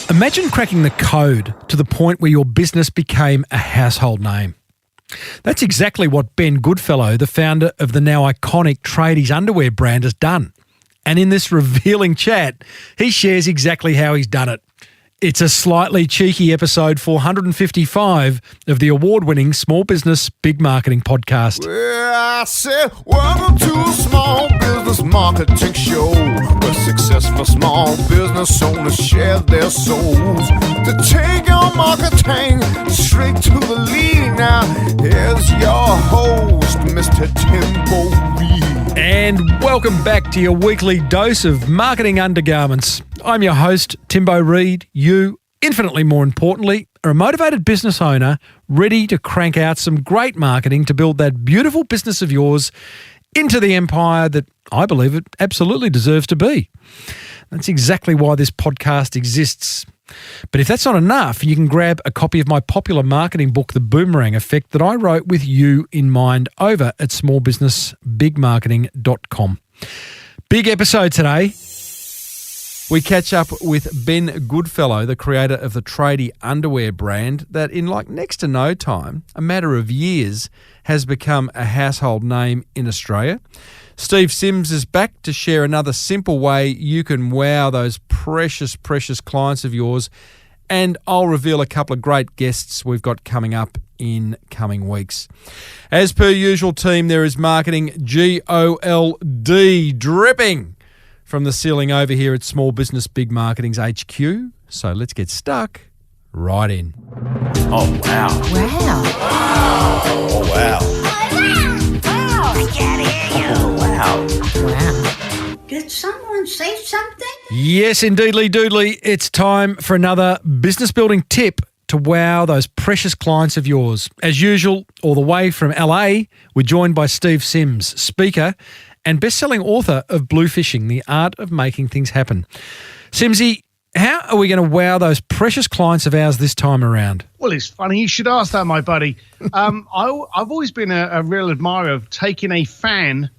Imagine cracking the code to the point where your business became a household name. That's exactly what Ben Goodfellow, the founder of the now iconic Tradie's underwear brand, has done. And in this revealing chat, he shares exactly how he's done it. It's a slightly cheeky episode 455 of the award-winning Small Business Big Marketing podcast. Well, I said, welcome to a small business marketing show where successful small business owners share their souls to take your marketing straight to the lead. Now, here's your host, Mr. Timbo Reid. And welcome back to your weekly dose of marketing undergarments. I'm your host, Timbo Reid. You, infinitely more importantly, are a motivated business owner ready to crank out some great marketing to build that beautiful business of yours into the empire that I believe it absolutely deserves to be. That's exactly why this podcast exists. But if that's not enough, you can grab a copy of my popular marketing book, The Boomerang Effect, that I wrote with you in mind over at smallbusinessbigmarketing.com. Big episode today. We catch up with Ben Goodfellow, the creator of the Tradie underwear brand that in next to no time, a matter of years, has become a household name in Australia. Steve Sims is back to share another simple way you can wow those precious, precious clients of yours. And I'll reveal a couple of great guests we've got coming up in coming weeks. As per usual, team, there is marketing GOLD dripping from the ceiling over here at Small Business Big Marketing's HQ. So let's get stuck right in. Oh, wow. Wow. Oh, wow. I can't hear you. Oh, wow. Wow. Did someone say something? Yes, indeedly doodly. It's time for another business building tip to wow those precious clients of yours. As usual, all the way from LA, we're joined by Steve Sims, speaker and best-selling author of Bluefishing, The Art of Making Things Happen. Simsy, how are we going to wow those precious clients of ours this time around? Well, it's funny you should ask that, my buddy. I've always been a real admirer of taking a fan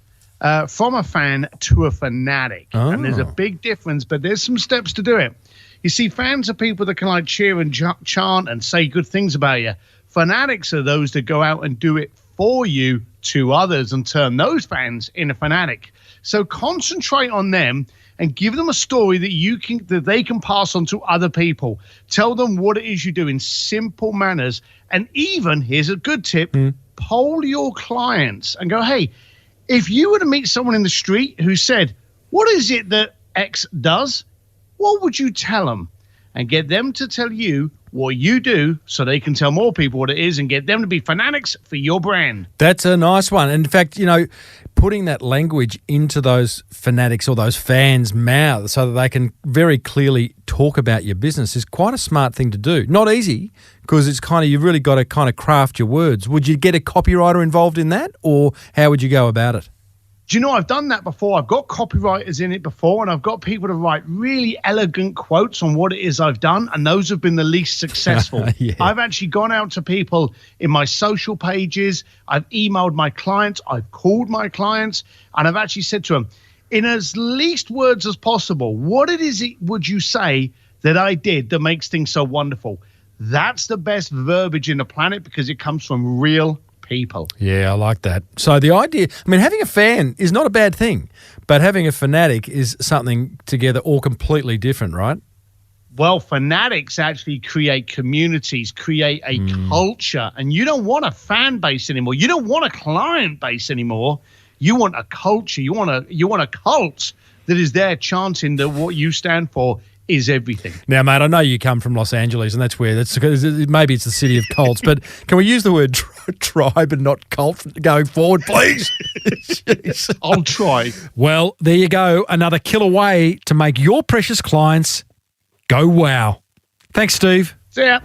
from a fan to a fanatic. Oh. And there's a big difference, but there's some steps to do it. You see, fans are people that can cheer and chant and say good things about you. Fanatics are those that go out and do it for you to others and turn those fans into fanatic. So concentrate on them and give them a story that they can pass on to other people. Tell them what it is you do in simple manners. And even, here's a good tip, poll your clients and go, hey, if you were to meet someone in the street who said, what is it that X does? What would you tell them? And get them to tell you what you do so they can tell more people what it is and get them to be fanatics for your brand. That's a nice one. And in fact, putting that language into those fanatics or those fans' mouths so that they can very clearly talk about your business is quite a smart thing to do. Not easy, because it's you've really got to craft your words. Would you get a copywriter involved in that, or how would you go about it? Do you know, I've done that before. I've got copywriters in it before, and I've got people to write really elegant quotes on what it is I've done, and those have been the least successful. Yeah. I've actually gone out to people in my social pages. I've emailed my clients. I've called my clients, and I've actually said to them, in as least words as possible, what it is would you say that I did that makes things so wonderful? That's the best verbiage in the planet because it comes from real people. Yeah, I like that. So the idea, having a fan is not a bad thing, but having a fanatic is something together all completely different, right? Well, fanatics actually create communities, create a culture, and you don't want a fan base anymore. You don't want a client base anymore. You want a culture. You want a cult that is there chanting that what you stand for is everything. Now, mate, I know you come from Los Angeles, and maybe it's the city of cults, but can we use the word tribe and not cult going forward, please? Jeez. I'll try. Well, there you go. Another killer way to make your precious clients go wow. Thanks, Steve. See ya.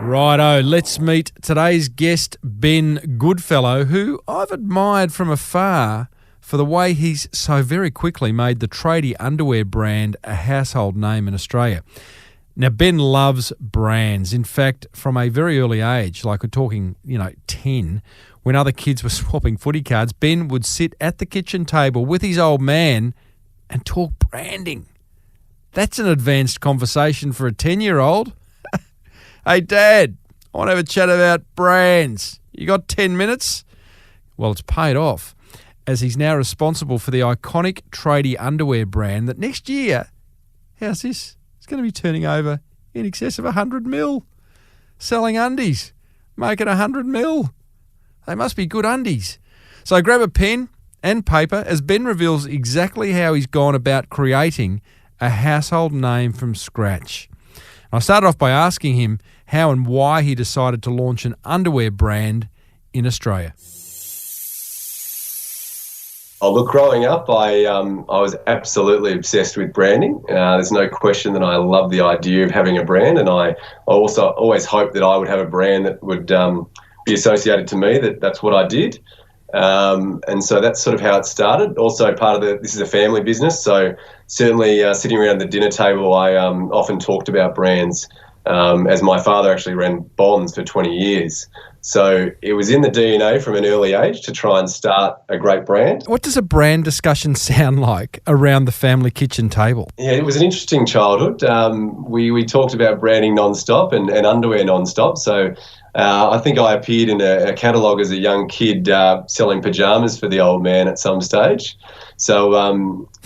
Righto, let's meet today's guest, Ben Goodfellow, who I've admired from afar for the way he's so very quickly made the Tradie underwear brand a household name in Australia. Now, Ben loves brands. In fact, from a very early age, we're talking, 10, when other kids were swapping footy cards, Ben would sit at the kitchen table with his old man and talk branding. That's an advanced conversation for a 10-year-old. Hey, Dad, I want to have a chat about brands. You got 10 minutes? Well, it's paid off, as he's now responsible for the iconic Tradie underwear brand that next year, how's this? It's going to be turning over in excess of 100 mil. Selling undies, making 100 mil. They must be good undies. So grab a pen and paper as Ben reveals exactly how he's gone about creating a household name from scratch. I started off by asking him how and why he decided to launch an underwear brand in Australia. Oh, look, growing up, I was absolutely obsessed with branding. There's no question that I love the idea of having a brand, and I also always hoped that I would have a brand that would be associated to me, that's what I did. And so that's sort of how it started. Also, this is a family business, so certainly sitting around the dinner table, I often talked about brands, as my father actually ran Bonds for 20 years. So it was in the DNA from an early age to try and start a great brand. What does a brand discussion sound like around the family kitchen table? Yeah, it was an interesting childhood. We talked about branding non-stop and underwear non-stop. So I think I appeared in a catalogue as a young kid selling pyjamas for the old man at some stage. So,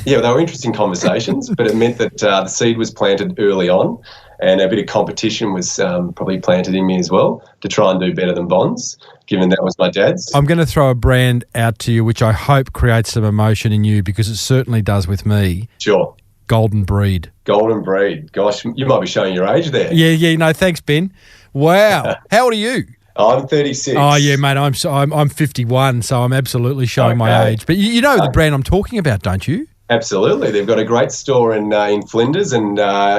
they were interesting conversations, but it meant that the seed was planted early on, and a bit of competition was probably planted in me as well to try and do better than Bonds, given that was my dad's. I'm going to throw a brand out to you, which I hope creates some emotion in you, because it certainly does with me. Sure. Golden Breed. Golden Breed. Gosh, you might be showing your age there. Yeah, no, thanks, Ben. Wow. How old are you? I'm 36. Oh, yeah, mate, I'm 51, so I'm absolutely showing my age. But you know the brand I'm talking about, don't you? Absolutely. They've got a great store in Flinders, and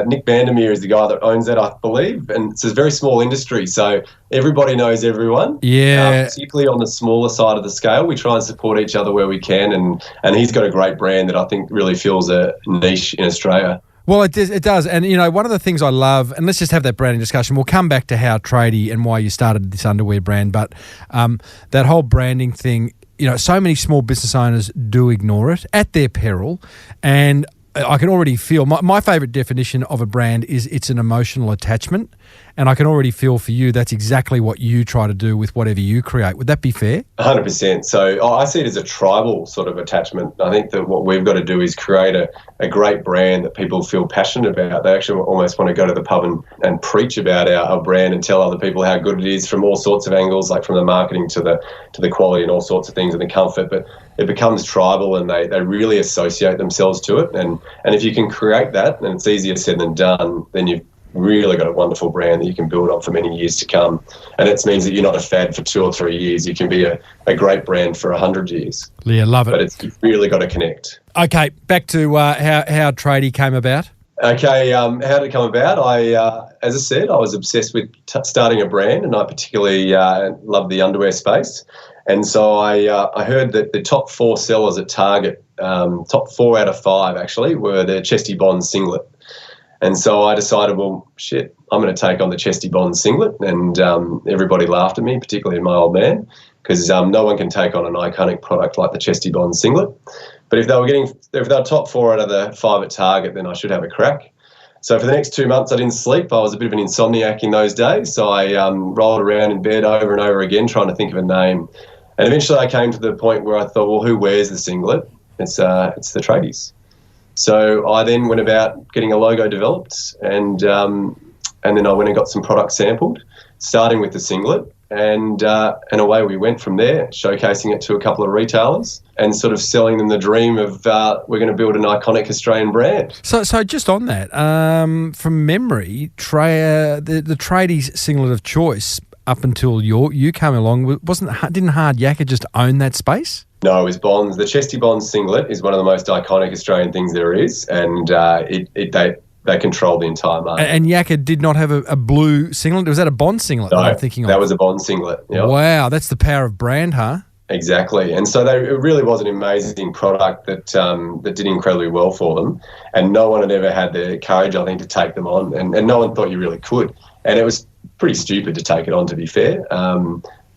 Nick Vandermeer is the guy that owns that, I believe. And it's a very small industry, so everybody knows everyone. Yeah. Particularly on the smaller side of the scale, we try and support each other where we can. And he's got a great brand that I think really fills a niche in Australia. Well, it does. And, one of the things I love, and let's just have that branding discussion. We'll come back to how Tradie and why you started this underwear brand. But that whole branding thing, so many small business owners do ignore it at their peril. And I can already feel, my favourite definition of a brand is it's an emotional attachment. And I can already feel for you that's exactly what you try to do with whatever you create. Would that be fair? 100%. So I see it as a tribal sort of attachment. I think that what we've got to do is create a great brand that people feel passionate about. They actually almost want to go to the pub and preach about our brand and tell other people how good it is from all sorts of angles, like from the marketing to the quality and all sorts of things and the comfort. But it becomes tribal, and they really associate themselves to it. And if you can create that, and it's easier said than done, then you've really got a wonderful brand that you can build on for many years to come. And it means that you're not a fad for 2 or 3 years. You can be a great brand for 100 years. Yeah, love it. But you've really got to connect. Okay, back to how Tradie came about. Okay, how did it come about? As I said, I was obsessed with starting a brand, and I particularly love the underwear space. And so I heard that the top 4 sellers at Target, top 4 out of 5 actually, were the Chesty Bonds singlet. And so I decided, well, shit, I'm going to take on the Chesty Bonds singlet. And everybody laughed at me, particularly my old man, because no one can take on an iconic product like the Chesty Bonds singlet. But if they were top 4 out of the 5 at Target, then I should have a crack. So for the next 2 months, I didn't sleep. I was a bit of an insomniac in those days. So I rolled around in bed over and over again trying to think of a name. And eventually I came to the point where I thought, well, who wears the singlet? It's the tradies. So I then went about getting a logo developed, and then I went and got some products sampled, starting with the singlet, and away we went from there, showcasing it to a couple of retailers and sort of selling them the dream of we're going to build an iconic Australian brand. So just on that, from memory, the Tradies singlet of choice up until you came along, didn't Hard Yakka just own that space? No, it was Bonds. The Chesty Bonds singlet is one of the most iconic Australian things there is, and they control the entire market. And Yakka did not have a blue singlet? Was that a Bond singlet? No, I'm thinking that was a Bond singlet. Yep. Wow, that's the power of brand, huh? Exactly. And so it really was an amazing product that did incredibly well for them, and no one had ever had the courage, I think, to take them on, and no one thought you really could. And it was pretty stupid to take it on, to be fair.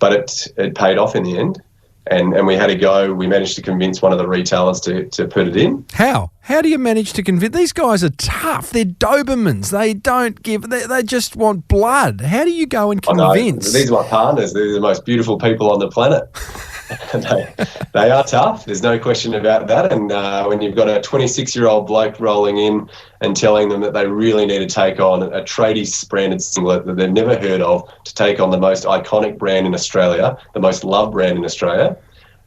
but it paid off in the end. And we had to go. We managed to convince one of the retailers to put it in. How? How do you manage to convince? These guys are tough. They're Dobermans. They don't give. They just want blood. How do you go and convince? These are my partners. They're the most beautiful people on the planet. they are tough. There's no question about that. And when you've got a 26-year-old bloke rolling in and telling them that they really need to take on a Tradie branded singlet that they've never heard of, to take on the most iconic brand in Australia, the most loved brand in Australia.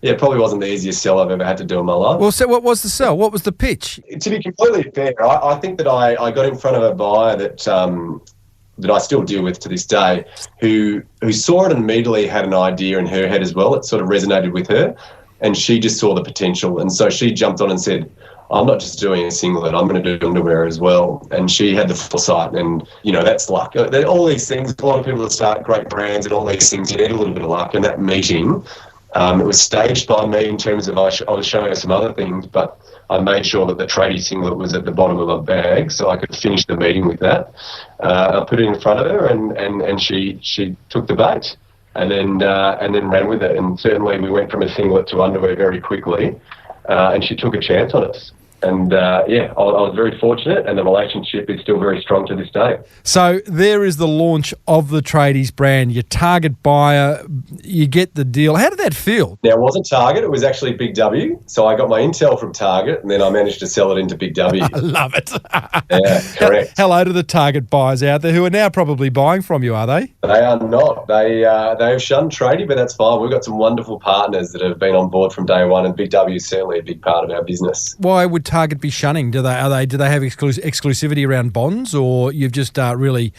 Yeah, it probably wasn't the easiest sell I've ever had to do in my life. Well, so what was the sell? What was the pitch? To be completely fair, I think that I got in front of a buyer that I still deal with to this day, who saw it and immediately had an idea in her head as well. It sort of resonated with her, and she just saw the potential. And so she jumped on and said, I'm not just doing a singlet, I'm going to do underwear as well. And she had the foresight, and, that's luck. All these things, a lot of people that start great brands and all these things, you need a little bit of luck. And that meeting, it was staged by me in terms of I was showing her some other things, but I made sure that the Tradie singlet was at the bottom of my bag so I could finish the meeting with that. I put it in front of her, and she took the bait and then ran with it. And certainly we went from a singlet to underwear very quickly, and she took a chance on us. And, I was very fortunate, and the relationship is still very strong to this day. So there is the launch of the Tradies brand. Your target buyer, you get the deal. How did that feel? Now, it wasn't Target. It was actually Big W. So I got my intel from Target, and then I managed to sell it into Big W. I love it. Yeah, correct. Hello to the Target buyers out there who are now probably buying from you, are they? They are not. They have shunned Tradie, but that's fine. We've got some wonderful partners that have been on board from day one, and Big W is certainly a big part of our business. Why would Target be shunning? Do they have exclusivity around bonds, or you've just really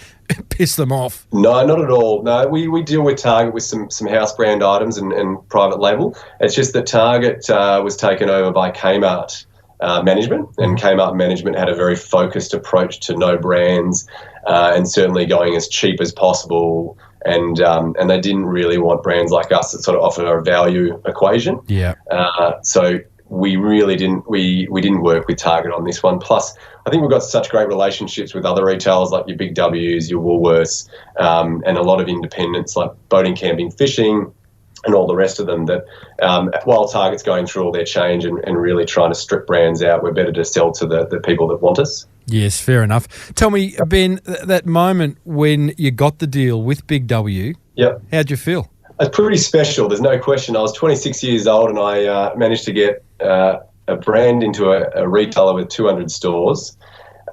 pissed them off? No, not at all. No, we deal with Target with some house brand items and private label. It's just that Target was taken over by Kmart management, and Kmart management had a very focused approach to no brands and certainly going as cheap as possible. And they didn't really want brands like us that sort of offer a value equation. Yeah. So we really didn't work with Target on this one. Plus, I think we've got such great relationships with other retailers like your Big W's, your Woolworths, and a lot of independents like Boating, Camping, Fishing, and all the rest of them, that while Target's going through all their change and really trying to strip brands out, we're better to sell to the people that want us. Yes, fair enough. Tell me, Ben, that moment when you got the deal with Big W, Yep. How'd you feel? It's pretty special, there's no question. I was 26 years old, and I managed to get a brand into a retailer with 200 stores.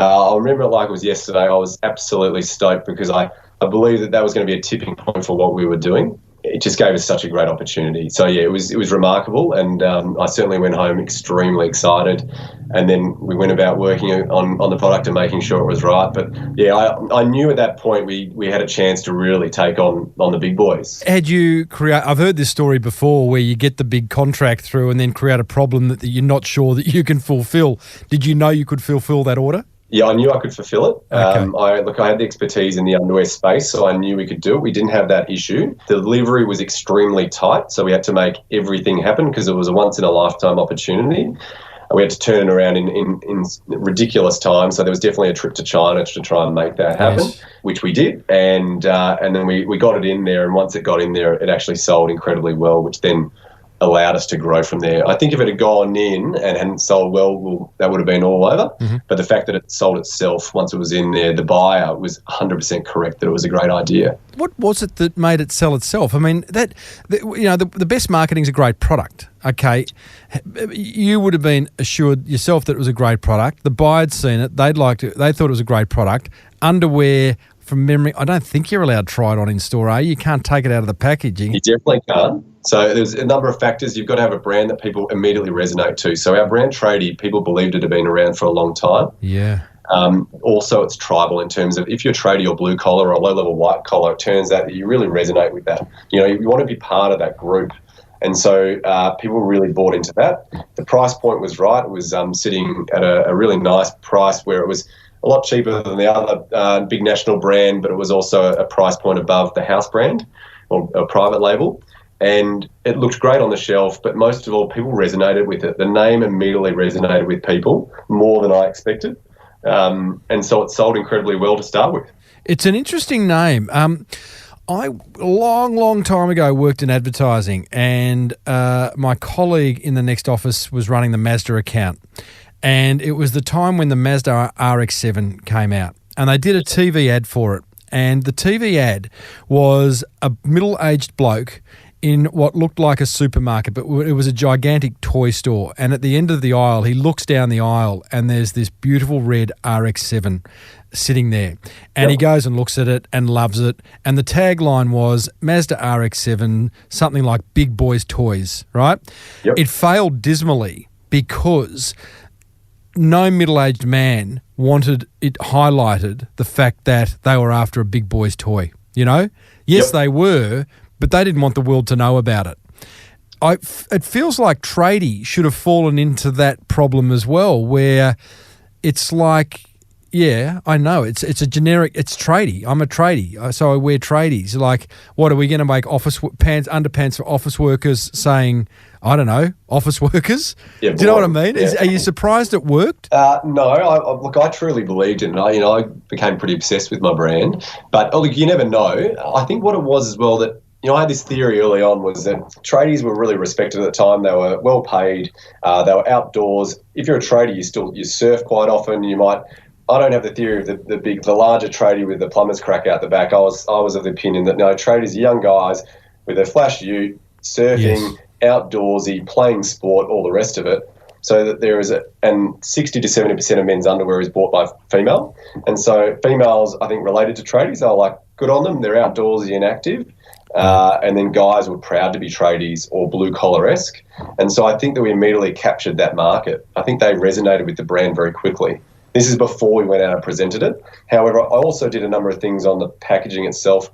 I remember it like it was yesterday. I was absolutely stoked because I believed that was going to be a tipping point for what we were doing. It just gave us such a great opportunity. So, yeah, it was remarkable, and I certainly went home extremely excited. And then we went about working on the product and making sure it was right. But, yeah, I knew at that point we had a chance to really take on the big boys. Had you I've heard this story before where you get the big contract through and then create a problem that you're not sure that you can fulfill. Did you know you could fulfill that order? Yeah, I knew I could fulfill it. Okay. I had the expertise in the underwear space, so I knew we could do it. We didn't have that issue. The delivery was extremely tight, so we had to make everything happen because it was a once-in-a-lifetime opportunity. We had to turn it around in ridiculous time, so there was definitely a trip to China to try and make that happen, Yes. which we did. And then we got it in there, and once it got in there, it actually sold incredibly well, which then allowed us to grow from there. I think if it had gone in and hadn't sold well, that would have been all over. Mm-hmm. But the fact that it sold itself once it was in there, the buyer was 100% correct that it was a great idea. What was it that made it sell itself? I mean, the best marketing is a great product. Okay, you would have been assured yourself that it was a great product. The buyer had seen it; they thought it was a great product. Underwear, from memory, I don't think you're allowed to try it on in store, are you? You can't take it out of the packaging. You definitely can't. So there's a number of factors. You've got to have a brand that people immediately resonate to. So our brand Tradie, people believed it had been around for a long time. Yeah. Also, it's tribal in terms of if you're tradie or blue collar or low-level white collar, it turns out that you really resonate with that. You want to be part of that group. And so people really bought into that. The price point was right. It was sitting at a really nice price where it was a lot cheaper than the other big national brand, but it was also a price point above the house brand or a private label. And it looked great on the shelf, but most of all, people resonated with it. The name immediately resonated with people more than I expected. And so it sold incredibly well to start with. It's an interesting name. I, long time ago, worked in advertising, and my colleague in the next office was running the Mazda account. And it was the time when the Mazda RX-7 came out, and they did a TV ad for it. And the TV ad was a middle-aged bloke in what looked like a supermarket, but it was a gigantic toy store. And at the end of the aisle, he looks down the aisle, and there's this beautiful red RX-7 sitting there. And he goes and looks at it and loves it. And the tagline was Mazda RX-7, something like Big Boys Toys, right? Yep. It failed dismally because no middle-aged man wanted it highlighted the fact that they were after a big boy's toy, you know? Yes, they were, but they didn't want the world to know about it. It feels like Tradie should have fallen into that problem as well, where it's like, yeah, I know, it's a generic, it's Tradie. I'm a Tradie, so I wear Tradies. Like, what are we going to make underpants for office workers saying, I don't know, office workers? Yeah, do you know what I mean? Yeah. Are you surprised it worked? No, look, I truly believed in it. I became pretty obsessed with my brand. But look, you never know. I think what it was as well that, I had this theory early on was that tradies were really respected at the time. They were well paid. They were outdoors. If you're a tradie, you surf quite often. I don't have the theory of the larger tradie with the plumber's crack out the back. I was of the opinion that no, tradies are young guys with a flash ute, surfing, outdoorsy, playing sport, all the rest of it. So that and 60 to 70% of men's underwear is bought by female. And so females, I think, related to tradies, are like, good on them. They're outdoorsy and active. And then guys were proud to be tradies or blue-collar-esque. And so I think that we immediately captured that market. I think they resonated with the brand very quickly. This is before we went out and presented it. However, I also did a number of things on the packaging itself.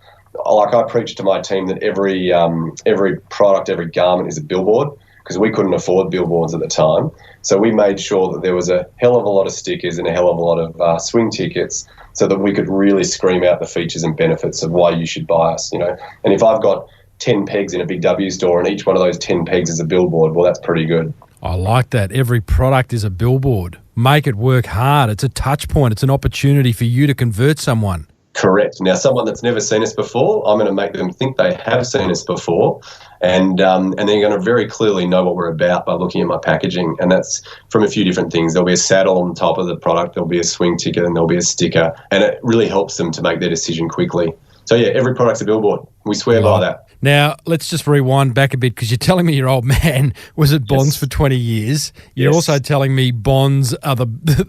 Like, I preached to my team that every product, every garment is a billboard, because we couldn't afford billboards at the time. So we made sure that there was a hell of a lot of stickers and a hell of a lot of swing tickets, so that we could really scream out the features and benefits of why you should buy us, And if I've got 10 pegs in a Big W store and each one of those 10 pegs is a billboard, well, that's pretty good. I like that. Every product is a billboard. Make it work hard. It's a touch point. It's an opportunity for you to convert someone. Correct. Now, someone that's never seen us before, I'm going to make them think they have seen us before, and they're going to very clearly know what we're about by looking at my packaging, and that's from a few different things. There'll be a saddle on top of the product, there'll be a swing ticket, and there'll be a sticker, and it really helps them to make their decision quickly. So, yeah, every product's a billboard. We swear by that. Now, let's just rewind back a bit, because you're telling me your old man was at Bonds for 20 years. You're also telling me Bonds are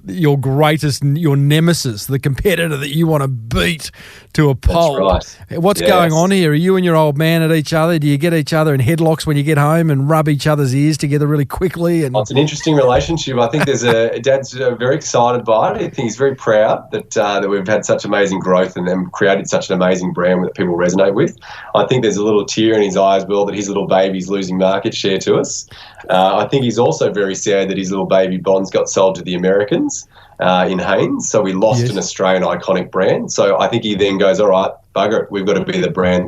your greatest, your nemesis, the competitor that you want to beat to a pulp. That's right. What's going on here? Are you and your old man at each other? Do you get each other in headlocks when you get home and rub each other's ears together really quickly? And it's an interesting relationship. I think Dad's very excited by it. I think he's very proud that we've had such amazing growth and created such an amazing brand that people resonate with. I think there's a little tear in his eye as well that his little baby's losing market share to us. I think he's also very sad that his little baby Bonds got sold to the Americans in Hanes, so we lost an Australian iconic brand. So I think he then goes, all right, bugger it, we've got to be the brand,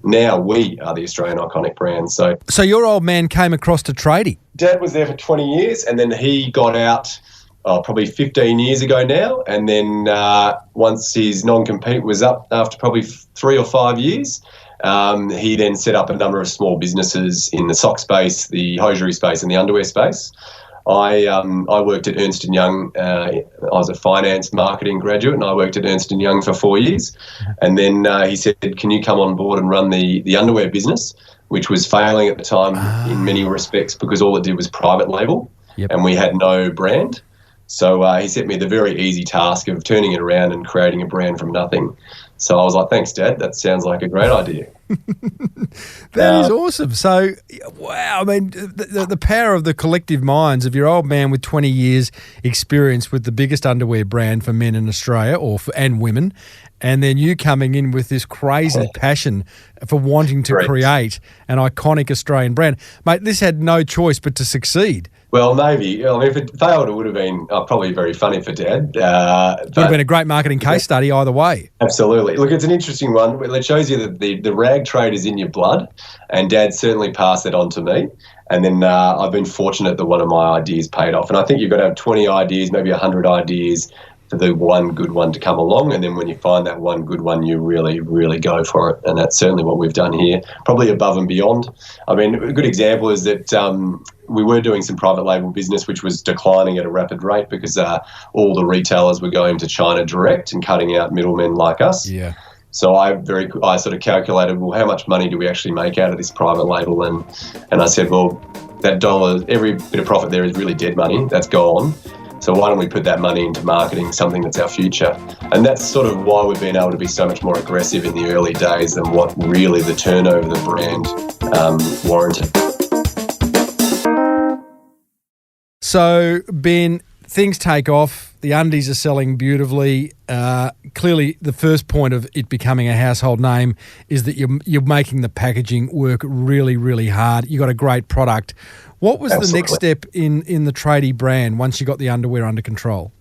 now we are the Australian iconic brand. So your old man came across to Tradie. Dad was there for 20 years, and then he got out probably 15 years ago now, and then once his non-compete was up after probably 3 or 5 years, he then set up a number of small businesses in the sock space, the hosiery space, and the underwear space. I worked at Ernst & Young. I was a finance marketing graduate, and I worked at Ernst & Young for 4 years. And then he said, can you come on board and run the underwear business, which was failing at the time in many respects because all it did was private label, and we had no brand. So he set me the very easy task of turning it around and creating a brand from nothing. So I was like, thanks, Dad. That sounds like a great idea. That is awesome. So, wow, I mean, the power of the collective minds of your old man with 20 years experience with the biggest underwear brand for men in Australia and women, and then you coming in with this crazy passion for wanting to create an iconic Australian brand. Mate, this had no choice but to succeed. Well, maybe. I mean, if it failed, it would have been probably very funny for Dad. It would have been a great marketing case study either way. Absolutely. Look, it's an interesting one. It shows you that the rag trade is in your blood, and Dad certainly passed it on to me. And then I've been fortunate that one of my ideas paid off. And I think you've got to have 20 ideas, maybe 100 ideas, for the one good one to come along, and then when you find that one good one, you really, really go for it. And that's certainly what we've done here, probably above and beyond. I mean, a good example is that we were doing some private label business, which was declining at a rapid rate because all the retailers were going to China direct and cutting out middlemen like us. Yeah. So I sort of calculated, well, how much money do we actually make out of this private label? And I said, well, that dollar, every bit of profit there is really dead money. That's gone. So why don't we put that money into marketing something that's our future? And that's sort of why we've been able to be so much more aggressive in the early days than what really the turnover of the brand warranted. So, Ben, things take off. The undies are selling beautifully. Clearly, the first point of it becoming a household name is that you're making the packaging work really, really hard. You got a great product. What was the next step in the Tradie brand once you got the underwear under control?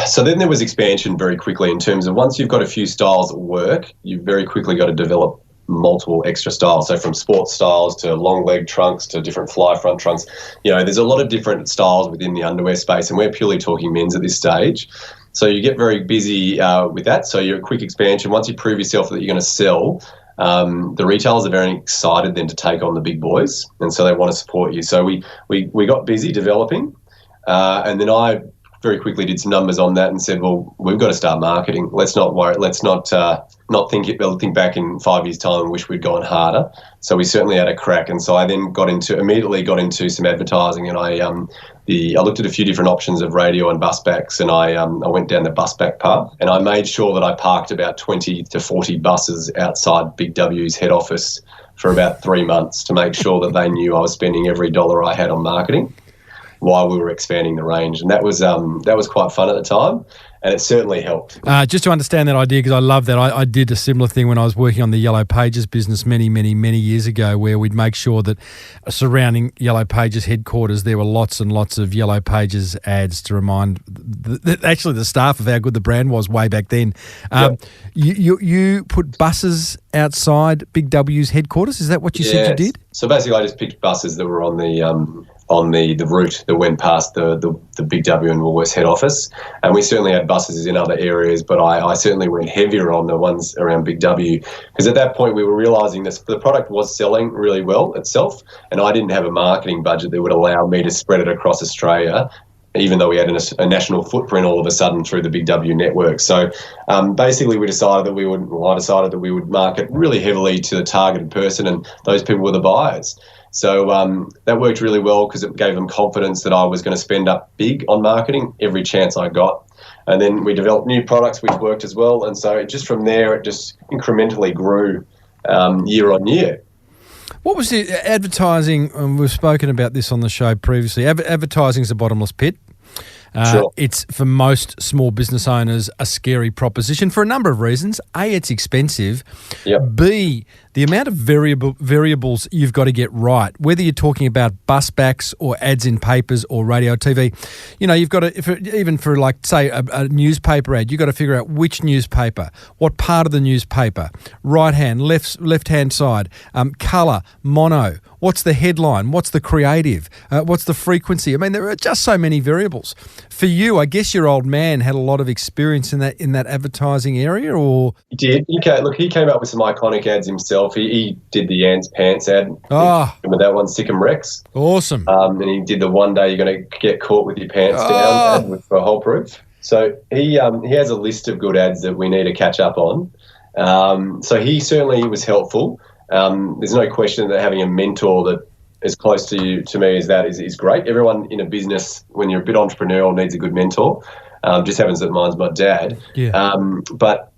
So then there was expansion very quickly in terms of once you've got a few styles that work, you've very quickly got to develop multiple extra styles. So from sports styles to long leg trunks to different fly front trunks, there's a lot of different styles within the underwear space, and we're purely talking men's at this stage. So you get very busy with that. So you're a quick expansion. Once you prove yourself that you're going to sell, the retailers are very excited then to take on the big boys, and so they want to support you. So we got busy developing, and then I very quickly did some numbers on that and said, well, we've got to start marketing. Let's not worry. Let's not think back in 5 years' time and wish we'd gone harder. So we certainly had a crack, and so I then immediately got into some advertising, and I looked at a few different options of radio and bus backs, and I went down the bus back path, and I made sure that I parked about 20 to 40 buses outside Big W's head office for about 3 months to make sure that they knew I was spending every dollar I had on marketing while we were expanding the range. And that was quite fun at the time, and it certainly helped. Just to understand that idea, because I love that, I did a similar thing when I was working on the Yellow Pages business many, many, many years ago, where we'd make sure that surrounding Yellow Pages headquarters, there were lots and lots of Yellow Pages ads to remind actually the staff of how good the brand was way back then. Yep. You put buses outside Big W's headquarters? Is that what you said you did? So basically I just picked buses that were on the route that went past the Big W and Woolworths head office. And we certainly had buses in other areas, but I certainly went heavier on the ones around Big W, because at that point we were realising the product was selling really well itself, and I didn't have a marketing budget that would allow me to spread it across Australia, even though we had a national footprint all of a sudden through the Big W network. So basically I decided that we would market really heavily to the targeted person, and those people were the buyers. So that worked really well because it gave them confidence that I was going to spend up big on marketing every chance I got. And then we developed new products which worked as well. And so just from there, it just incrementally grew year on year. What was the advertising? We've spoken about this on the show previously. Advertising is a bottomless pit. Sure. It's, for most small business owners, a scary proposition for a number of reasons. A, it's expensive. Yep. B, the amount of variables you've got to get right, whether you're talking about bus backs or ads in papers or radio, TV. You've got to, even for like, say, a newspaper ad, you've got to figure out which newspaper, what part of the newspaper, right hand, left-hand side, colour, mono, what's the headline, what's the creative, what's the frequency. I mean, there are just so many variables. For you, I guess your old man had a lot of experience in that advertising area, or he did. He came up with some iconic ads himself. He did the Ants Pants ad. Remember that one, Sick 'em Rex? Awesome. And he did the one day you're going to get caught with your pants down ad for Hole Proof. So he has a list of good ads that we need to catch up on. So he certainly was helpful. There's no question that having a mentor that as close to me as that is great. Everyone in a business, when you're a bit entrepreneurial, needs a good mentor. Just happens that mine's my dad. Yeah. But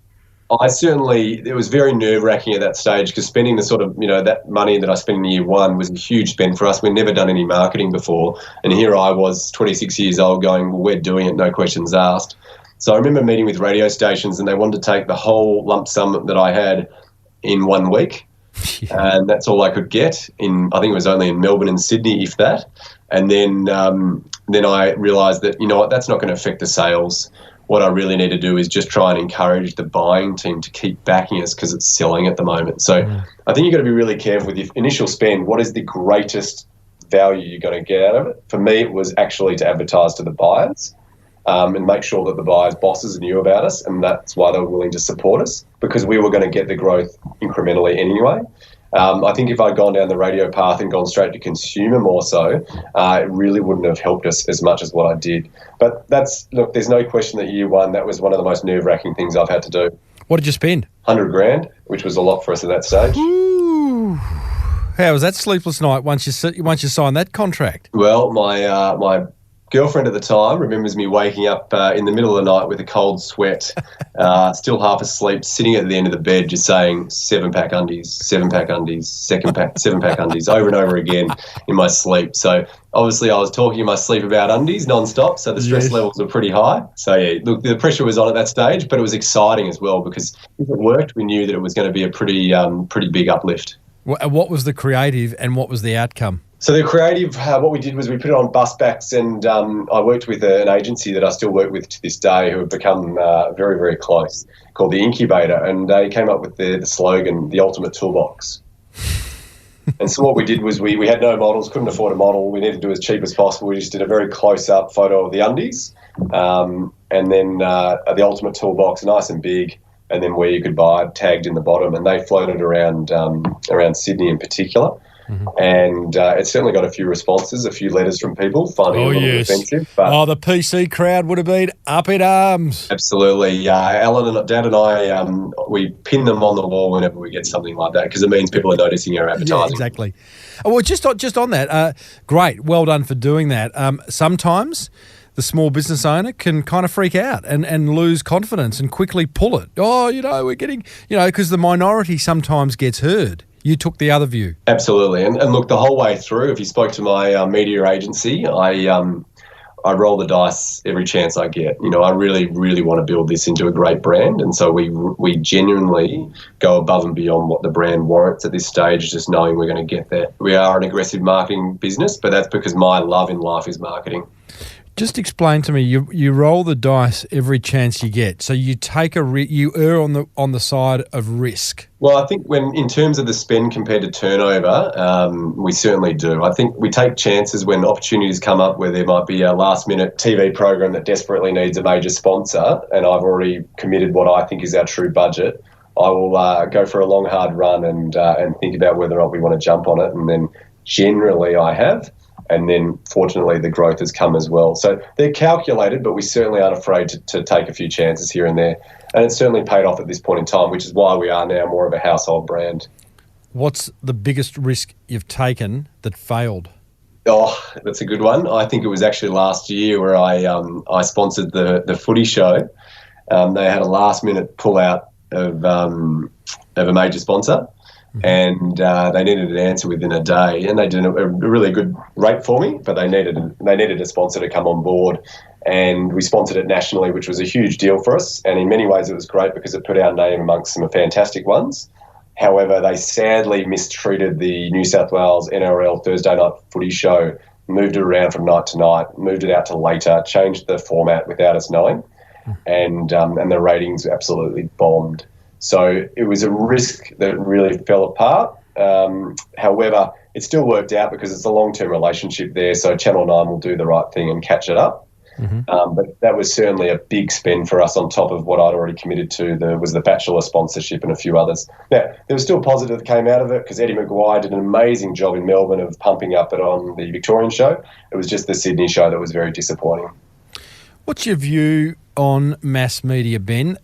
it was very nerve-wracking at that stage, because spending the sort of, that money that I spent in year one was a huge spend for us. We'd never done any marketing before. And here I was, 26 years old, going, well, we're doing it, no questions asked. So I remember meeting with radio stations, and they wanted to take the whole lump sum that I had in 1 week. Yeah. And that's all I could get I think it was only in Melbourne and Sydney, if that. And then I realised that, that's not going to affect the sales. What I really need to do is just try and encourage the buying team to keep backing us, because it's selling at the moment. So I think you've got to be really careful with your initial spend. What is the greatest value you're going to get out of it? For me, it was actually to advertise to the buyers. and make sure that the buyers' bosses knew about us, and that's why they were willing to support us, because we were going to get the growth incrementally anyway. I think if I'd gone down the radio path and gone straight to consumer more so, it really wouldn't have helped us as much as what I did. But there's no question that year one, that was one of the most nerve-wracking things I've had to do. What did you spend? 100 grand, which was a lot for us at that stage. Ooh. How was that sleepless night once you signed that contract? Well, my girlfriend at the time remembers me waking up in the middle of the night with a cold sweat, still half asleep, sitting at the end of the bed just saying 7-pack undies, 7-pack undies, 7-pack undies over and over again in my sleep. So obviously I was talking in my sleep about undies non-stop, so the stress levels were pretty high. So yeah, look, the pressure was on at that stage, but it was exciting as well, because if it worked, we knew that it was going to be a pretty big uplift. What was the creative and what was the outcome? So the creative, what we did was we put it on bus backs, and I worked with an agency that I still work with to this day, who have become very, very close, called The Incubator, and they came up with the slogan, the ultimate toolbox. And so what we did was we had no models, couldn't afford a model. We needed to do as cheap as possible. We just did a very close-up photo of the undies, and then the ultimate toolbox, nice and big, and then where you could buy it, tagged in the bottom. And they floated around Sydney in particular. Mm-hmm. And it certainly got a few responses, a few letters from people finding it a little offensive. But the PC crowd would have been up in arms. Absolutely. Alan and Dad and I, we pin them on the wall whenever we get something like that, because it means people are noticing our advertising. Yeah, exactly. Well, just on that, great. Well done for doing that. Sometimes the small business owner can kind of freak out and lose confidence and quickly pull it. We're getting, because the minority sometimes gets heard. You took the other view. Absolutely. And look, the whole way through, if you spoke to my media agency, I roll the dice every chance I get. I really, really want to build this into a great brand. And so we genuinely go above and beyond what the brand warrants at this stage, just knowing we're going to get there. We are an aggressive marketing business, but that's because my love in life is marketing. Just explain to me, you roll the dice every chance you get. So you take you err on the side of risk. Well, I think in terms of the spend compared to turnover, we certainly do. I think we take chances when opportunities come up where there might be a last-minute TV program that desperately needs a major sponsor, and I've already committed what I think is our true budget. I will go for a long, hard run and think about whether or not we want to jump on it, and then generally I have. And then, fortunately, the growth has come as well. So they're calculated, but we certainly aren't afraid to take a few chances here and there. And it's certainly paid off at this point in time, which is why we are now more of a household brand. What's the biggest risk you've taken that failed? Oh, that's a good one. I think it was actually last year where I sponsored the footy show. They had a last-minute pull-out of a major sponsor. And they needed an answer within a day, and they did a really good rate for me, but they needed a sponsor to come on board, and we sponsored it nationally, which was a huge deal for us, and in many ways it was great because it put our name amongst some fantastic ones. However, they sadly mistreated the New South Wales NRL Thursday night footy show, moved it around from night to night, moved it out to later, changed the format without us knowing, and the ratings absolutely bombed. So it was a risk that really fell apart. However, it still worked out because it's a long-term relationship there, so Channel 9 will do the right thing and catch it up. Mm-hmm. But that was certainly a big spend for us on top of what I'd already committed to. There was the Bachelor sponsorship and a few others. Now, there was still positive that came out of it because Eddie Maguire did an amazing job in Melbourne of pumping up it on the Victorian show. It was just the Sydney show that was very disappointing. What's your view on mass media, Ben?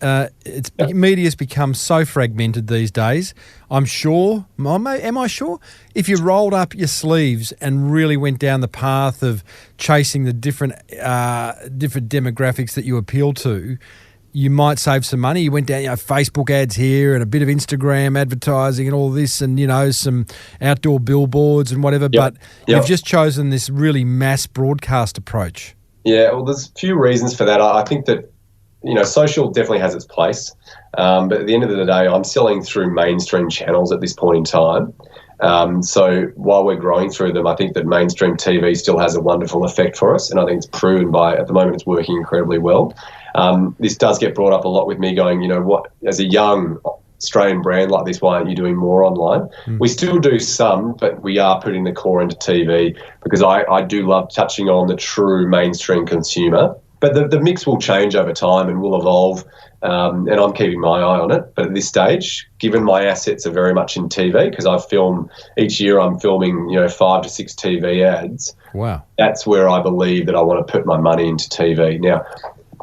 Media's become so fragmented these days. I'm sure, am I sure? If you rolled up your sleeves and really went down the path of chasing the different demographics that you appeal to, you might save some money. You went down, Facebook ads here and a bit of Instagram advertising and all this and, some outdoor billboards and whatever. Yep. But you've just chosen this really mass broadcast approach. Yeah, well, there's a few reasons for that. I think that, social definitely has its place. But at the end of the day, I'm selling through mainstream channels at this point in time. So while we're growing through them, I think that mainstream TV still has a wonderful effect for us. And I think it's proven at the moment, it's working incredibly well. This does get brought up a lot with me going, what, as a young Australian brand like this, why aren't you doing more online? We still do some, but we are putting the core into TV because I do love touching on the true mainstream consumer But the mix will change over time and will evolve, and I'm keeping my eye on it. But at this stage, given my assets are very much in TV, because each year I'm filming 5 to 6 TV ads. Wow. That's where I believe that I want to put my money into TV. Now,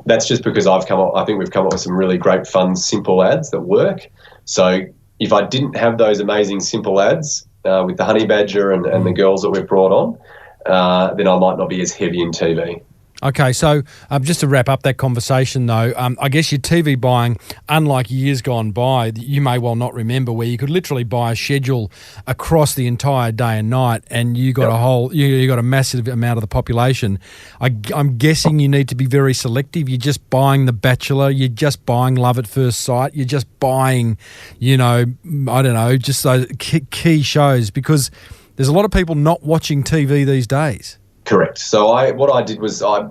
that's just because I think we've come up with some really great, fun, simple ads that work. So if I didn't have those amazing, simple ads with the honey badger and the girls that we've brought on, then I might not be as heavy in TV. Okay, so just to wrap up that conversation, though, I guess your TV buying, unlike years gone by, you may well not remember, where you could literally buy a schedule across the entire day and night, and you got you got a massive amount of the population. I'm guessing you need to be very selective. You're just buying The Bachelor. You're just buying Love at First Sight. You're just buying, just those key shows, because there's a lot of people not watching TV these days. Correct. So what I did was I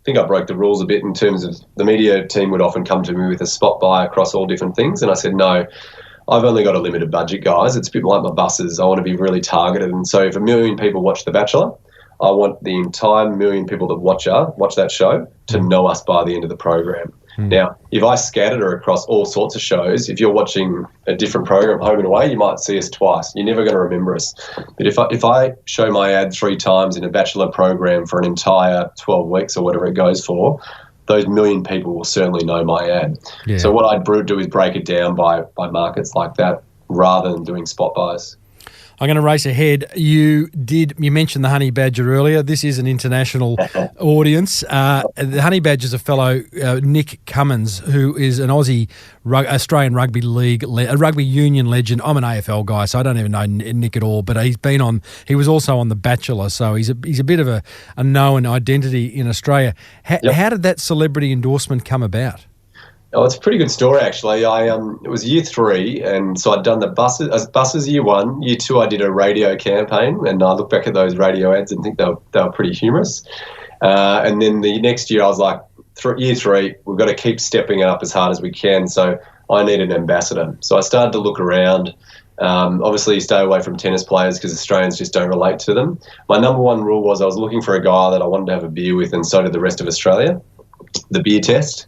think I broke the rules a bit in terms of the media team would often come to me with a spot buy across all different things. And I said, no, I've only got a limited budget, guys. It's a bit like my buses. I want to be really targeted. And so if 1 million people watch The Bachelor, I want the entire 1 million people that watch that show to know us by the end of the program. Now, if I scattered her across all sorts of shows, if you're watching a different program, home and away, you might see us twice. You're never going to remember us. But if I show my ad 3 times in a Bachelor program for an entire 12 weeks or whatever it goes for, those 1 million people will certainly know my ad. Yeah. So what I'd do is break it down by markets like that rather than doing spot buys. I'm going to race ahead. You mentioned the honey badger earlier. This is an international audience. The honey badger is a fellow, Nick Cummins, who is an Aussie Australian rugby league, a rugby union legend. I'm an AFL guy, so I don't even know Nick at all. But he was also on The Bachelor, so he's a bit of a known identity in Australia. How did that celebrity endorsement come about? Oh, it's a pretty good story, actually. It was year 3, and so I'd done the buses year 1. Year 2, I did a radio campaign, and I look back at those radio ads and think they were pretty humorous. And then the next year, I was like, year 3, we've got to keep stepping it up as hard as we can. So I need an ambassador. So I started to look around. Obviously, you stay away from tennis players because Australians just don't relate to them. My number one rule was I was looking for a guy that I wanted to have a beer with, and so did the rest of Australia. The beer test.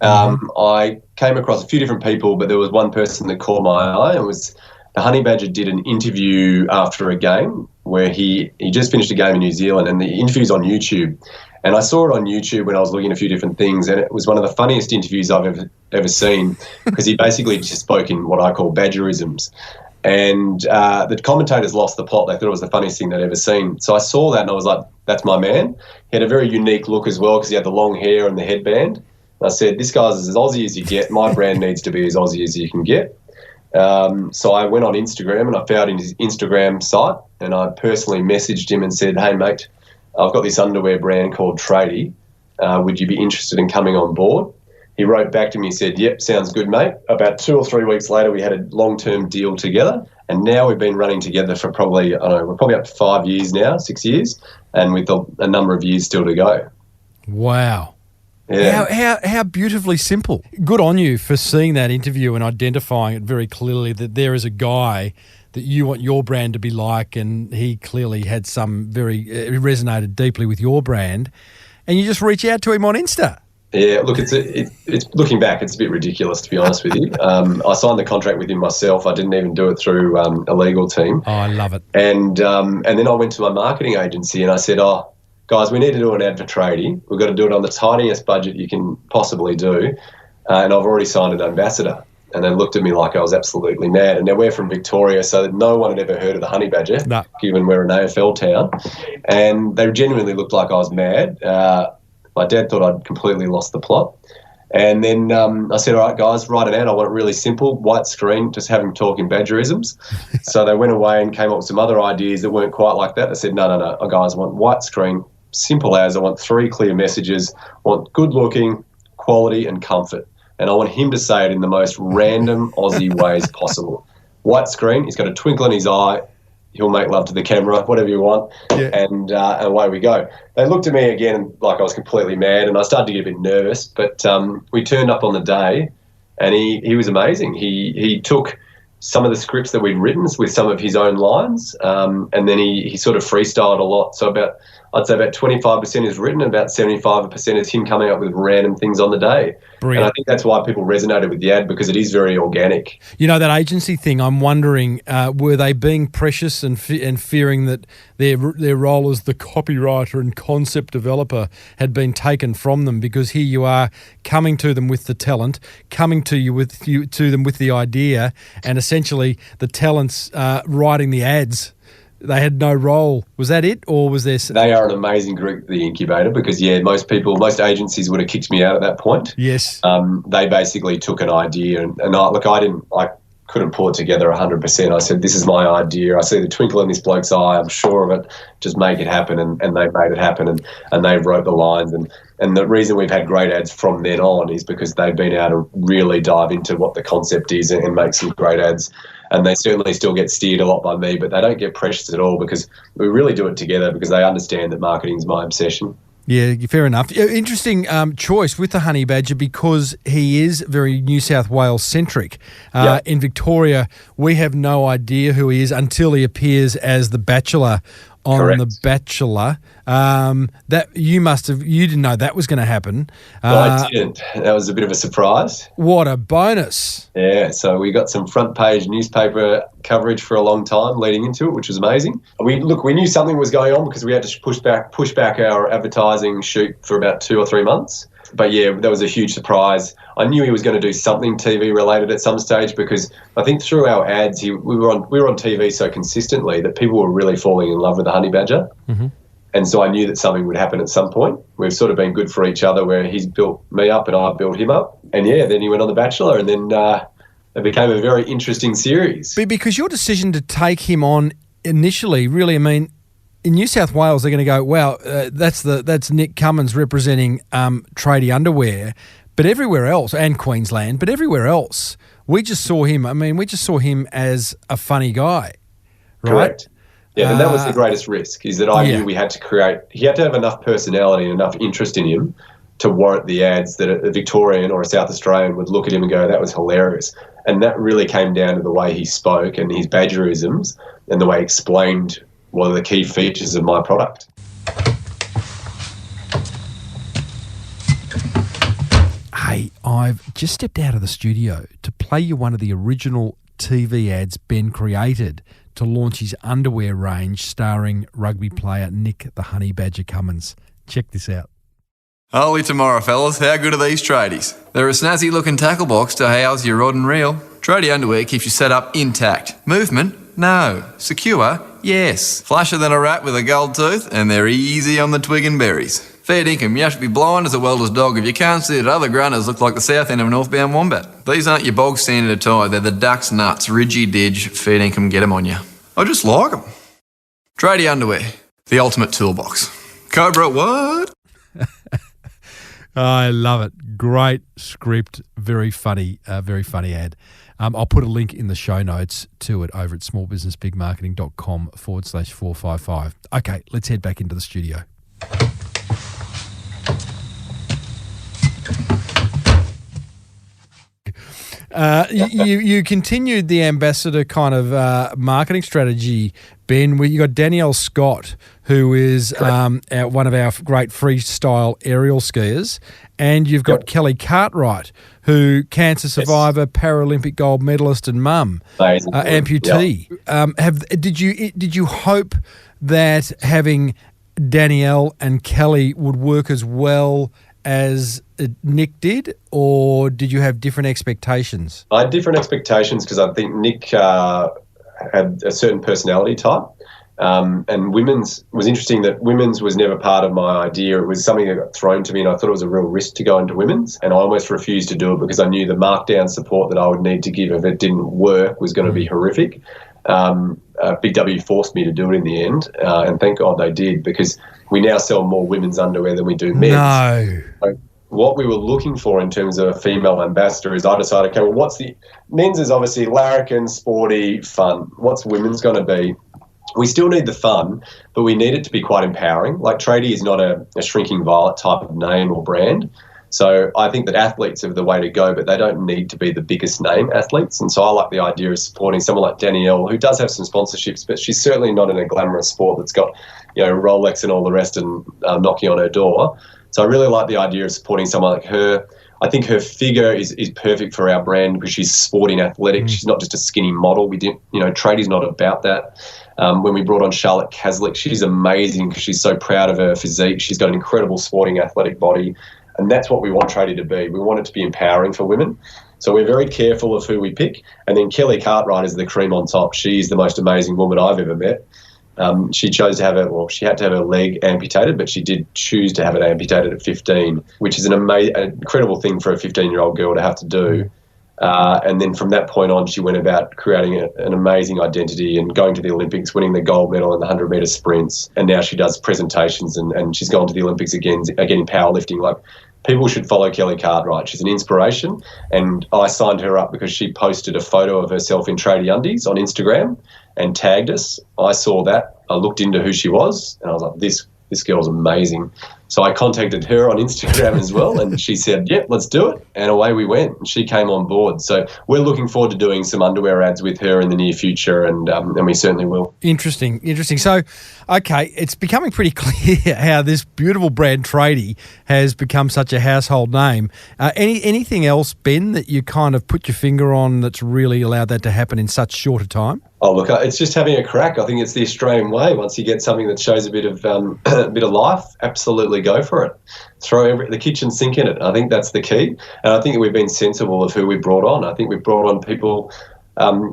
I came across a few different people, but there was one person that caught my eye. It was the honey badger did an interview after a game where he just finished a game in New Zealand, and the interview's on YouTube. And I saw it on YouTube when I was looking at a few different things, and it was one of the funniest interviews I've ever seen, because he basically just spoke in what I call badgerisms. And the commentators lost the plot. They thought it was the funniest thing they'd ever seen. So I saw that and I was like, that's my man. He had a very unique look as well, because he had the long hair and the headband. And I said, this guy's as Aussie as you get. My brand needs to be as Aussie as you can get. So I went on Instagram and I found his Instagram site, and I personally messaged him and said, hey, mate, I've got this underwear brand called Tradie. Would you be interested in coming on board? He wrote back to me and said, yep, sounds good, mate. About 2 or 3 weeks later, we had a long-term deal together, and now we've been running together for probably, we're probably up to 5 years now, 6 years, and with a number of years still to go. Wow. Yeah. How beautifully simple. Good on you for seeing that interview and identifying it very clearly that there is a guy that you want your brand to be like, and he clearly had it resonated deeply with your brand, and you just reach out to him on Insta. Yeah, look, it's looking back, it's a bit ridiculous, to be honest with you. I signed the contract with him myself. I didn't even do it through a legal team. Oh, I love it. And then I went to my marketing agency and I said, guys, we need to do an ad for Tradie. We've got to do it on the tiniest budget you can possibly do. And I've already signed an ambassador. And they looked at me like I was absolutely mad. And now we're from Victoria, so no one had ever heard of the honey badger, given we're an AFL town. And they genuinely looked like I was mad. My dad thought I'd completely lost the plot. And then I said, all right, guys, write it out. I want it really simple, white screen, just have him talking badgerisms. So they went away and came up with some other ideas that weren't quite like that. They said, no, guys, I want white screen, simple as. I want 3 clear messages. I want good looking, quality and comfort. And I want him to say it in the most random Aussie ways possible. White screen, he's got a twinkle in his eye. He'll make love to the camera, whatever you want, and away we go. They looked at me again like I was completely mad, and I started to get a bit nervous, but we turned up on the day, and he was amazing. He took some of the scripts that we'd written with some of his own lines, and then he sort of freestyled a lot. So I'd say about 25% is written and about 75% is him coming up with random things on the day. Brilliant. And I think that's why people resonated with the ad, because it is very organic. You know, that agency thing, I'm wondering, were they being precious and fearing that their role as the copywriter and concept developer had been taken from them? Because here you are coming to them with the talent, coming to them with the idea, and essentially the talent's writing the ads. They had no role. Was that it, or was there? They are an amazing group, the incubator, because most agencies would have kicked me out at that point. Yes. They basically took an idea, and I couldn't pull it together 100%. I said, this is my idea. I see the twinkle in this bloke's eye. I'm sure of it. Just make it happen, and they made it happen, and they wrote the lines, and the reason we've had great ads from then on is because they've been able to really dive into what the concept is and make some great ads. And they certainly still get steered a lot by me, but they don't get precious at all because we really do it together because they understand that marketing is my obsession. Yeah, fair enough. Interesting choice with the Honey Badger because he is very New South Wales centric. In Victoria, we have no idea who he is until he appears as the Bachelor on Correct. The Bachelor. That you didn't know that was going to happen. No, I didn't. That was a bit of a surprise. What a bonus. Yeah, so we got some front page newspaper coverage for a long time leading into it, which was amazing. We knew something was going on because we had to push back our advertising shoot for about 2 or 3 months. But yeah, that was a huge surprise. I knew he was going to do something TV related at some stage because I think through our ads, we were on TV so consistently that people were really falling in love with the Honey Badger. Mm-hmm. And so I knew that something would happen at some point. We've sort of been good for each other where he's built me up and I've built him up. And yeah, then he went on The Bachelor and then it became a very interesting series. Because your decision to take him on initially, really, I mean, in New South Wales, they're going to go, wow, that's Nick Cummins representing Tradie underwear. But everywhere else, and Queensland, but everywhere else, we just saw him as a funny guy, right? Correct. Yeah, and that was the greatest risk, is that I knew he had to have enough personality and enough interest in him to warrant the ads that a Victorian or a South Australian would look at him and go, that was hilarious. And that really came down to the way he spoke and his badgerisms and the way he explained what are the key features of my product. Hey, I've just stepped out of the studio to play you one of the original TV ads Ben created to launch his underwear range starring rugby player Nick the Honey Badger Cummins. Check this out. Holy tomorrow, fellas. How good are these tradies? They're a snazzy-looking tackle box to house your rod and reel. Tradie underwear keeps your setup intact. Movement? No. Secure? Yes. Flasher than a rat with a gold tooth, and they're easy on the twig and berries. Fair dinkum, you have to be blind as a welder's dog if you can't see that other grunters look like the south end of a northbound wombat. These aren't your bog standard attire, they're the duck's nuts, ridgy didge, fair dinkum, get 'em on you. I just like 'em. Tradie underwear, the ultimate toolbox. Cobra, what? I love it. Great script. Very funny ad. I'll put a link in the show notes to it over at smallbusinessbigmarketing.com/455. Okay, let's head back into the studio. You continued the ambassador kind of marketing strategy, Ben. You got Danielle Scott, who is one of our great freestyle aerial skiers, and you've got Kelly Cartwright, who cancer survivor, Paralympic gold medalist, and mum, amputee. Did you hope that having Danielle and Kelly would work as well as Nick did, or did you have different expectations? I had different expectations because I think Nick had a certain personality type. And women's was interesting that women's was never part of my idea. It was something that got thrown to me, and I thought it was a real risk to go into women's. And I almost refused to do it because I knew the markdown support that I would need to give if it didn't work was going to be horrific. Big W forced me to do it in the end, and thank God they did, because we now sell more women's underwear than we do men's. No. So what we were looking for in terms of a female ambassador is I decided, okay, well, what's the men's is obviously larrikin, sporty, fun. What's women's going to be? We still need the fun, but we need it to be quite empowering. Like Tradie is not a shrinking violet type of name or brand. So I think that athletes are the way to go, but they don't need to be the biggest name athletes. And so I like the idea of supporting someone like Danielle, who does have some sponsorships, but she's certainly not in a glamorous sport that's got, Rolex and all the rest and knocking on her door. So I really like the idea of supporting someone like her. I think her figure is perfect for our brand because she's sporty and athletic. She's not just a skinny model. Tradie's not about that. When we brought on Charlotte Caslick, she's amazing because she's so proud of her physique. She's got an incredible sporting athletic body, and that's what we want Tradie to be. We want it to be empowering for women. So we're very careful of who we pick. And then Kelly Cartwright is the cream on top. She's the most amazing woman I've ever met. She chose to have she had to have her leg amputated, but she did choose to have it amputated at 15, which is an incredible thing for a 15-year-old girl to have to do. And then from that point on, she went about creating an amazing identity and going to the Olympics, winning the gold medal in the 100-metre sprints. And now she does presentations and she's gone to the Olympics again in powerlifting. Like, people should follow Kelly Cartwright. She's an inspiration. And I signed her up because she posted a photo of herself in tradie undies on Instagram and tagged us. I saw that. I looked into who she was and I was like, this girl's amazing. So I contacted her on Instagram as well, and she said, yep, let's do it. And away we went. And she came on board. So we're looking forward to doing some underwear ads with her in the near future, and we certainly will. Interesting. So, okay, it's becoming pretty clear how this beautiful brand Tradie has become such a household name. Anything else, Ben, that you kind of put your finger on that's really allowed that to happen in such short a time? Oh, look, it's just having a crack. I think it's the Australian way. Once you get something that shows a bit of life, absolutely go for it. Throw the kitchen sink in it. I think that's the key. And I think we've been sensible of who we brought on. I think we've brought on people,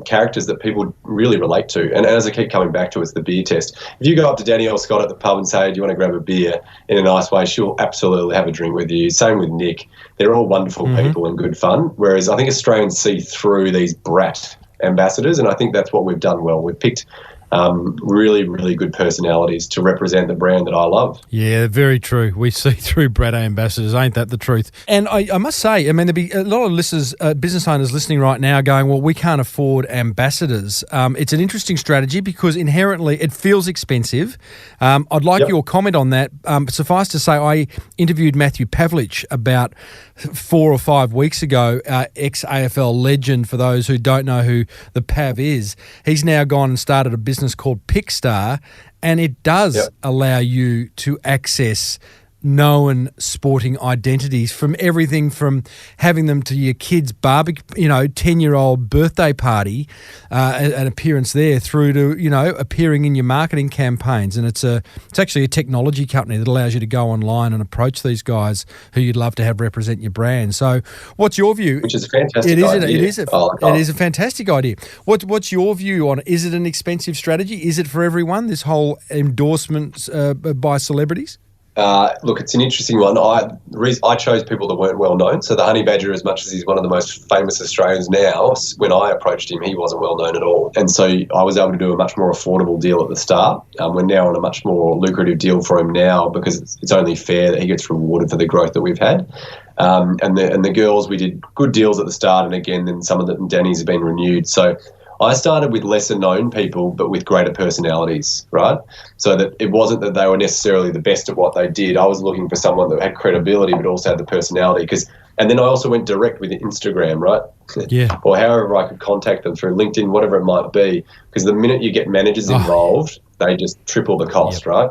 characters that people really relate to. And as I keep coming back to, it's the beer test. If you go up to Danielle Scott at the pub and say, do you want to grab a beer in a nice way, she'll absolutely have a drink with you. Same with Nick. They're all wonderful people and good fun. Whereas I think Australians see through these brat ambassadors, and I think that's what we've done well. We've picked really, really good personalities to represent the brand that I love. Yeah, very true. We see through brat ambassadors, ain't that the truth? And I must say, I mean, there'll be a lot of listeners, business owners listening right now going, well, we can't afford ambassadors. It's an interesting strategy because inherently it feels expensive. I'd like your comment on that. Suffice to say, I interviewed Matthew Pavlich about 4 or 5 weeks ago, ex-AFL legend, for those who don't know who the Pav is. He's now gone and started a business called Pickstar, and it does allow you to access known sporting identities, from everything from having them to your kid's barbecue, 10-year-old birthday party, an appearance there, through to, appearing in your marketing campaigns. And it's actually a technology company that allows you to go online and approach these guys who you'd love to have represent your brand. So what's your view? Which is a fantastic idea. It is a fantastic idea. What's your view on it? Is it an expensive strategy? Is it for everyone, this whole endorsements by celebrities? Look, it's an interesting one. I chose people that weren't well known. So the Honey Badger, as much as he's one of the most famous Australians now, when I approached him, he wasn't well known at all. And so I was able to do a much more affordable deal at the start. We're now on a much more lucrative deal for him now because it's only fair that he gets rewarded for the growth that we've had. And the girls, we did good deals at the start, and again, then some of the Danny's have been renewed. So I started with lesser known people, but with greater personalities, right? So that it wasn't that they were necessarily the best at what they did. I was looking for someone that had credibility, but also had the personality. And then I also went direct with Instagram, right? Yeah. Or however I could contact them through LinkedIn, whatever it might be. Because the minute you get managers involved, they just triple the cost, right?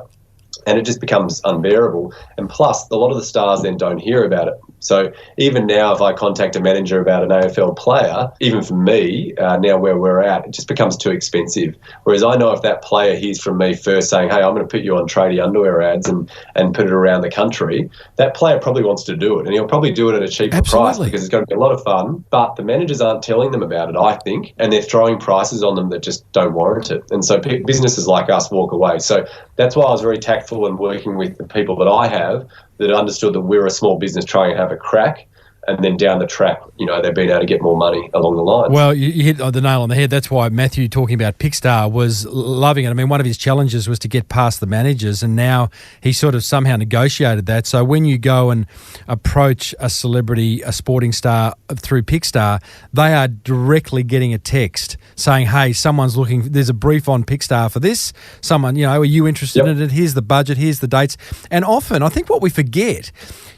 And it just becomes unbearable. And plus, a lot of the stars then don't hear about it. So even now, if I contact a manager about an AFL player, even for me, now where we're at, it just becomes too expensive. Whereas I know if that player hears from me first saying, hey, I'm going to put you on Tradie underwear ads and put it around the country, that player probably wants to do it. And he'll probably do it at a cheaper price because it's going to be a lot of fun. But the managers aren't telling them about it, I think, and they're throwing prices on them that just don't warrant it. And so businesses like us walk away. So that's why I was very tactful in working with the people that I have that understood that we're a small business trying to have a crack, and then down the track, they've been able to get more money along the line. Well, you hit the nail on the head. That's why Matthew, talking about Pickstar, was loving it. I mean, one of his challenges was to get past the managers, and now he sort of somehow negotiated that. So when you go and approach a celebrity, a sporting star through Pickstar, they are directly getting a text saying, hey, someone's looking, there's a brief on Pickstar for this. Someone, are you interested in it? Here's the budget, here's the dates. And often, I think what we forget,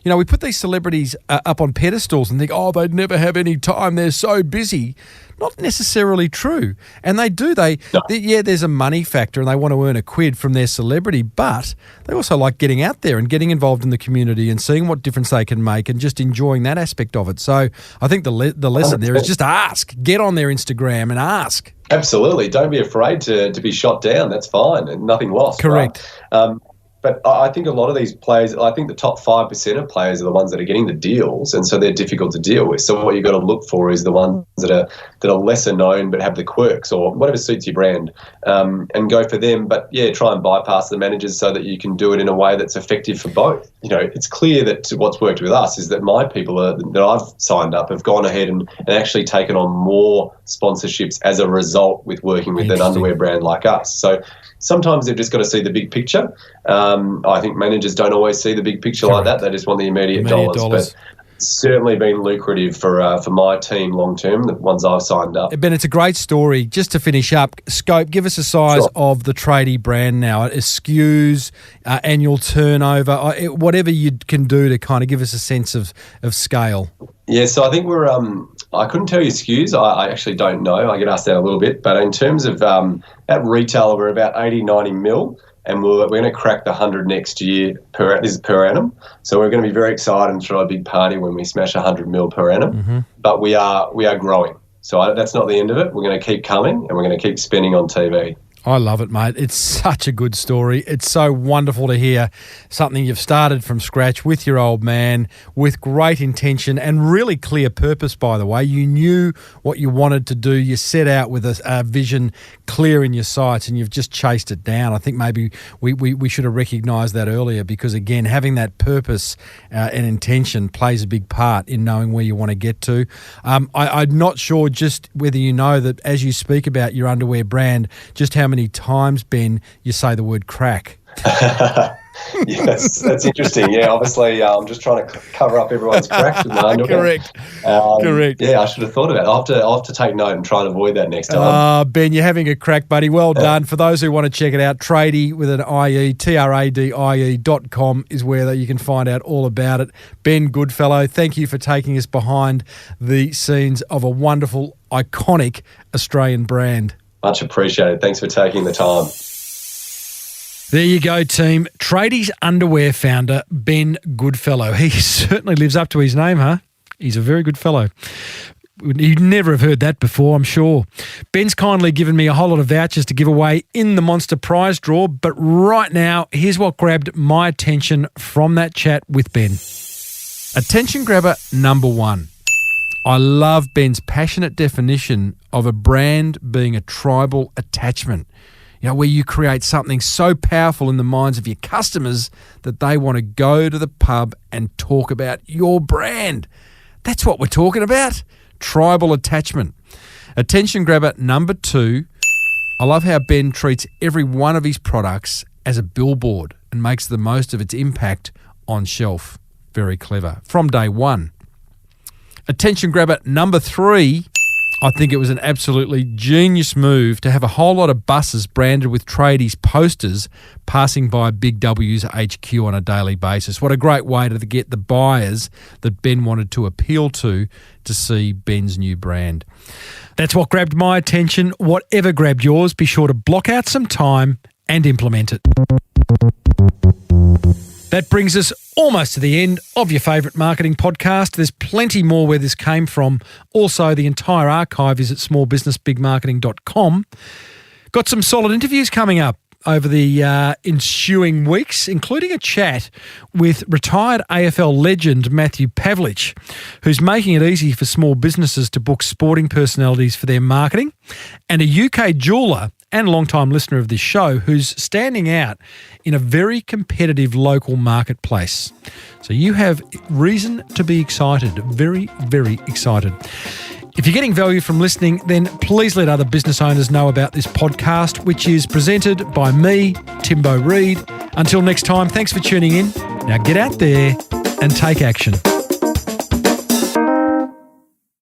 we put these celebrities up on pedestals and think, oh, they'd never have any time. They're so busy. Not necessarily true. And they do. There's a money factor and they want to earn a quid from their celebrity, but they also like getting out there and getting involved in the community and seeing what difference they can make and just enjoying that aspect of it. So I think the lesson there is just ask. Get on their Instagram and ask. Absolutely. Don't be afraid to be shot down. That's fine and nothing lost. Correct. Right? But I think a lot of these players, I think the top 5% of players are the ones that are getting the deals, and so they're difficult to deal with. So what you've got to look for is the ones that are lesser known but have the quirks or whatever suits your brand, and go for them. But, yeah, try and bypass the managers so that you can do it in a way that's effective for both. It's clear that what's worked with us is that my people that I've signed up have gone ahead and actually taken on more sponsorships as a result with working with an underwear brand like us. So sometimes they've just got to see the big picture. I think managers don't always see the big picture like that. They just want the immediate dollars. But it's certainly been lucrative for my team long term, the ones I've signed up. Ben, it's a great story. Just to finish up, Scope, give us a size of the Tradie brand now. SKUs, annual turnover, whatever you can do to kind of give us a sense of scale. Yeah, so I think we're I couldn't tell you SKUs. I actually don't know. I get asked that a little bit. But in terms of at retail, we're about 80, 90 mil. And we're going to crack the 100 next year. This is per annum. So we're going to be very excited and throw a big party when we smash 100 mil per annum. Mm-hmm. But we are growing. So that's not the end of it. We're going to keep coming and we're going to keep spending on TV. I love it, mate. It's such a good story. It's so wonderful to hear something you've started from scratch with your old man, with great intention and really clear purpose, by the way. You knew what you wanted to do. You set out with a vision clear in your sights and you've just chased it down. I think maybe we should have recognised that earlier because, again, having that purpose and intention plays a big part in knowing where you want to get to. I'm not sure just whether you know that as you speak about your underwear brand, just how many times, Ben, you say the word crack. Yes, that's interesting. Yeah, obviously, I'm just trying to cover up everyone's cracks with my underwear. Correct. Yeah, I should have thought about it. I'll have to take note and try and avoid that next time. Ben, you're having a crack, buddy. Well done. For those who want to check it out, Tradie with an IE, TRADIE.com is where you can find out all about it. Ben Goodfellow, thank you for taking us behind the scenes of a wonderful, iconic Australian brand. Much appreciated. Thanks for taking the time. There you go, team. Tradie's underwear founder, Ben Goodfellow. He certainly lives up to his name, huh? He's a very good fellow. You'd never have heard that before, I'm sure. Ben's kindly given me a whole lot of vouchers to give away in the Monster Prize draw, but right now, here's what grabbed my attention from that chat with Ben. Attention grabber number 1. I love Ben's passionate definition of a brand being a tribal attachment. Where you create something so powerful in the minds of your customers that they want to go to the pub and talk about your brand. That's what we're talking about. Tribal attachment. Attention grabber number 2. I love how Ben treats every one of his products as a billboard and makes the most of its impact on shelf. Very clever. From day one. Attention grabber number 3. I think it was an absolutely genius move to have a whole lot of buses branded with Tradie's posters passing by Big W's HQ on a daily basis. What a great way to get the buyers that Ben wanted to appeal to see Ben's new brand. That's what grabbed my attention. Whatever grabbed yours, be sure to block out some time and implement it. That brings us almost to the end of your favourite marketing podcast. There's plenty more where this came from. Also, the entire archive is at smallbusinessbigmarketing.com. Got some solid interviews coming up over the ensuing weeks, including a chat with retired AFL legend Matthew Pavlich, who's making it easy for small businesses to book sporting personalities for their marketing, and a UK jeweller and long-time listener of this show who's standing out in a very competitive local marketplace. So you have reason to be excited, very, very excited. If you're getting value from listening, then please let other business owners know about this podcast, which is presented by me, Timbo Reid. Until next time, thanks for tuning in. Now get out there and take action.